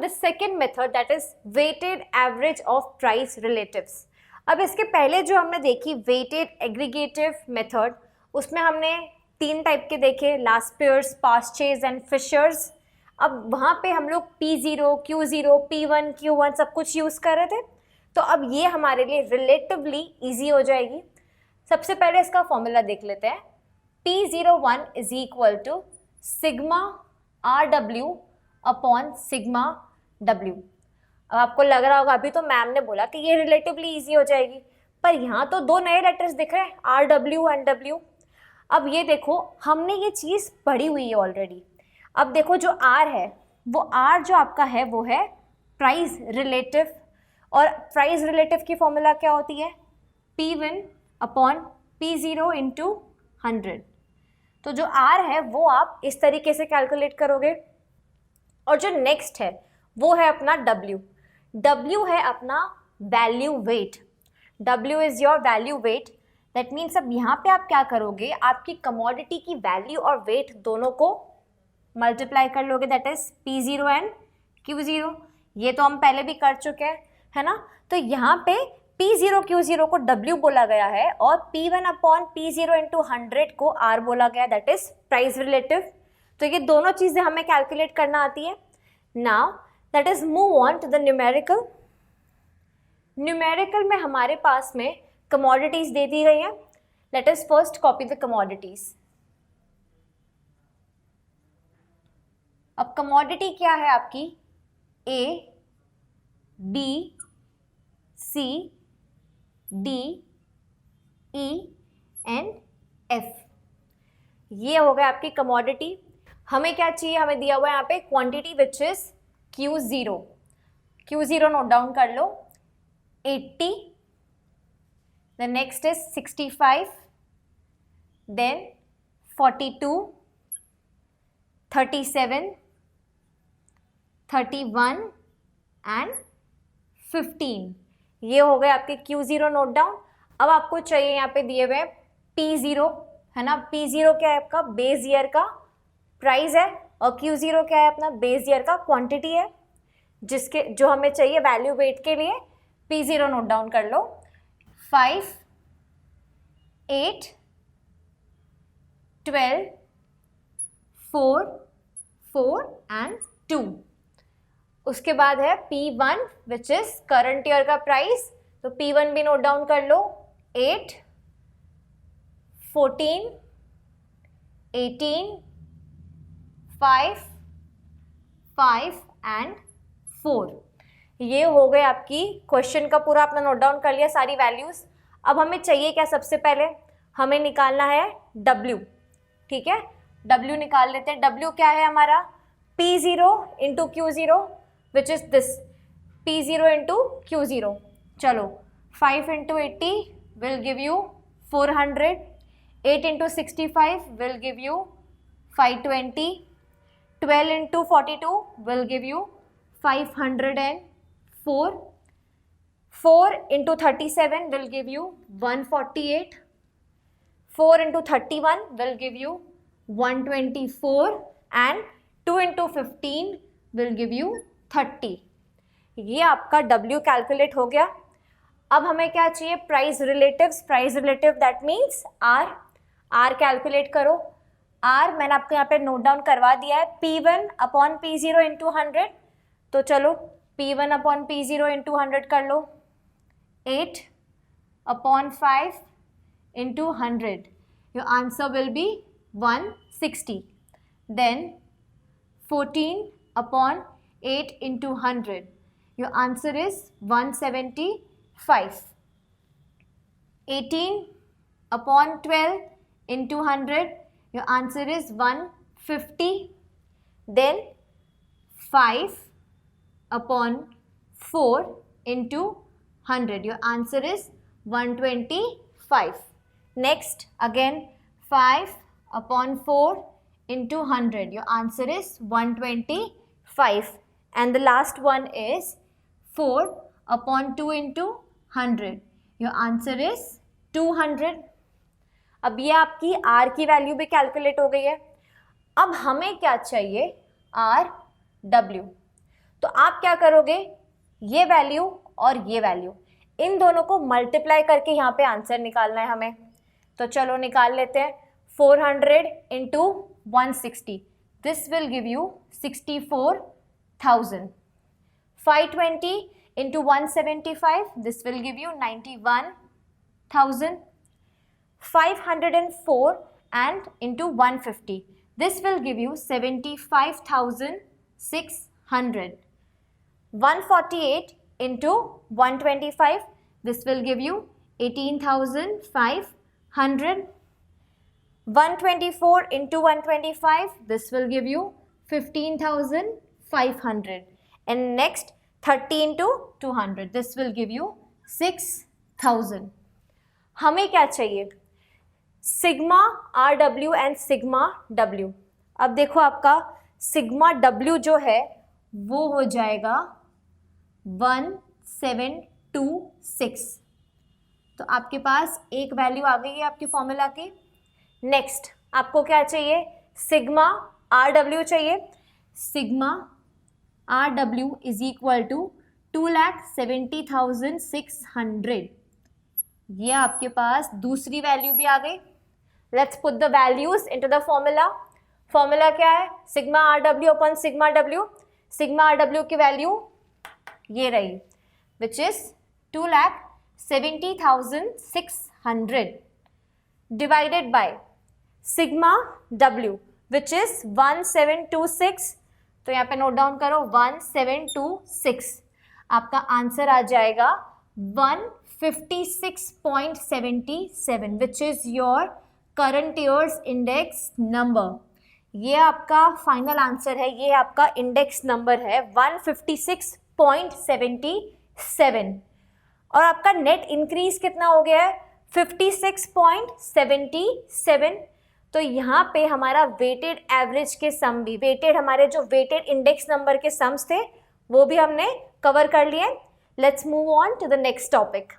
with the second method, that is weighted average of price relatives. अब इसके पहले जो हमने देखी weighted aggregative method, उसमें हमने 3 टाइप के देखे, लास्पियर्स, पास्चेज एंड फिशर्स. अब वहाँ पे हम लोग P0, Q0, P1, Q1 सब कुछ यूज़ कर रहे थे. तो अब ये हमारे लिए रिलेटिवली ईजी हो जाएगी. सबसे पहले इसका फॉर्मूला देख लेते हैं. P01 is equal to sigma RW upon sigma W. अब आपको लग रहा होगा अभी तो मैम ने बोला कि ये रिलेटिवली ईजी हो जाएगी, पर यहाँ तो 2 नए लेटर्स दिख रहे हैं, RW एंड W. अब ये देखो हमने ये चीज़ पढ़ी हुई है ऑलरेडी. अब देखो जो R है वो R जो आपका है वो है प्राइस रिलेटिव, और प्राइस रिलेटिव की फॉर्मूला क्या होती है? P1 upon P0 into 100. तो जो R है वो आप इस तरीके से कैलकुलेट करोगे. और जो नेक्स्ट है वो है अपना W. W है अपना value weight. W is your value weight. That means अब यहाँ पे आप क्या करोगे, आपकी कमोडिटी की वैल्यू और वेट दोनों को मल्टीप्लाई कर लोगे, that is P0 and Q0. ये तो हम पहले भी कर चुके हैं, है ना. तो यहाँ पे P0 Q0 को W बोला गया है और P1 अपॉन P0 इंटू 100 को R बोला गया, दैट इज प्राइस रिलेटिव. तो ये दोनों चीज़ें हमें कैलकुलेट करना आती है. Now that is move on to the numerical. Numerical में हमारे पास में कमोडिटीज दे दी गई हैं. Let us first copy the commodities. अब कमोडिटी क्या है आपकी? A, B, C, D, E and F. ये हो गया आपकी कमोडिटी. हमें क्या चाहिए? हमें दिया हुआ है यहाँ पे quantity which is Q0. Q0 note down कर लो. 80, the next is 65, then 42, 37, 31 and 15. ये हो गए आपके Q0 नोट डाउन. अब आपको चाहिए यहाँ पे दिए हुए P0, है ना. P0 क्या है आपका? बेस ईयर का प्राइस है, और Q0 क्या है? अपना बेस ईयर का क्वांटिटी है, जिसके जो हमें चाहिए वैल्यू वेट के लिए. P0 नोट डाउन कर लो. 5, 8, 12, 4, 4 एंड 2. उसके बाद है P1 which is current year का प्राइस. तो P1 भी नोट डाउन कर लो. 8, 14, 18, 5, 5 एंड 4. ये हो गए आपकी क्वेश्चन का पूरा आपने नोट डाउन कर लिया सारी वैल्यूज. अब हमें चाहिए क्या? सबसे पहले हमें निकालना है W. ठीक है, W निकाल लेते हैं. W क्या है हमारा? P0 into Q0 which is this. P0 into Q0. चलो 5 into 80 will give you 400. 8 into 65 will give you 520. 12 into 42 will give you 504. 4 into 37 will give you 148. 4 into 31 will give you 124 and 2 into 15 will give you 30. ये आपका W calculate हो गया. अब हमें क्या चाहिए? Price relatives. Price relative that means R. R calculate करो. R मैंने आपको यहाँ पे नोट डाउन करवा दिया है. P1 upon P0 into 100. तो चलो P1 अपॉन P0 इंटू 100 कर लो. 8 upon 5 into 100. Your answer will be 160. Then 14 upon 8 into 100. Your answer is 175. 18 upon 12 into 100. Your answer is 150. Then 5 upon 4 into 100. Your answer is 125. Next again 5 upon 4 into 100. Your answer is 125. And the last one is 4 upon 2 into 100. Your answer is 200. अब ये आपकी R की value भी calculate हो गई है. अब हमें क्या चाहिए? R W. तो आप क्या करोगे, ये वैल्यू और ये वैल्यू इन दोनों को मल्टीप्लाई करके यहाँ पे आंसर निकालना है हमें। तो चलो निकाल लेते हैं। 400 into 160, this will give you 64,000। 520 into 175, this will give you 91,000। 504 and into 150, this will give you 75,600. 148 into 125, this will give you 18,500. 124 into 125, this will give you 15,500. And next 30 into 200, this will give you 6,000. हमें क्या चाहिए, sigma R W and sigma W. अब देखो आपका sigma W जो है वो हो जाएगा 1726। तो आपके पास एक वैल्यू आ गई है आपकी फॉर्मूला की। नेक्स्ट आपको क्या चाहिए, सिग्मा आर डब्ल्यू चाहिए। Sigma R W is equal to 2,70,600। ये आपके पास दूसरी वैल्यू भी आ गई। Let's put the values into the formula. Formula क्या है, sigma R W upon sigma W. Sigma R W की वैल्यू ये रही, which is 2,70,600 divided by sigma W which is 1726। तो यहाँ पे नोट डाउन करो 1726। आपका आंसर आ जाएगा 156.77 which is your current years index number. ये आपका फाइनल आंसर है, ये आपका इंडेक्स नंबर है 156.77। और आपका नेट इंक्रीज कितना हो गया है, 56.77। तो यहाँ पे हमारा वेटेड एवरेज के सम भी, वेटेड हमारे जो वेटेड इंडेक्स नंबर के सम्स थे वो भी हमने कवर कर लिए। Let's move on to the next topic.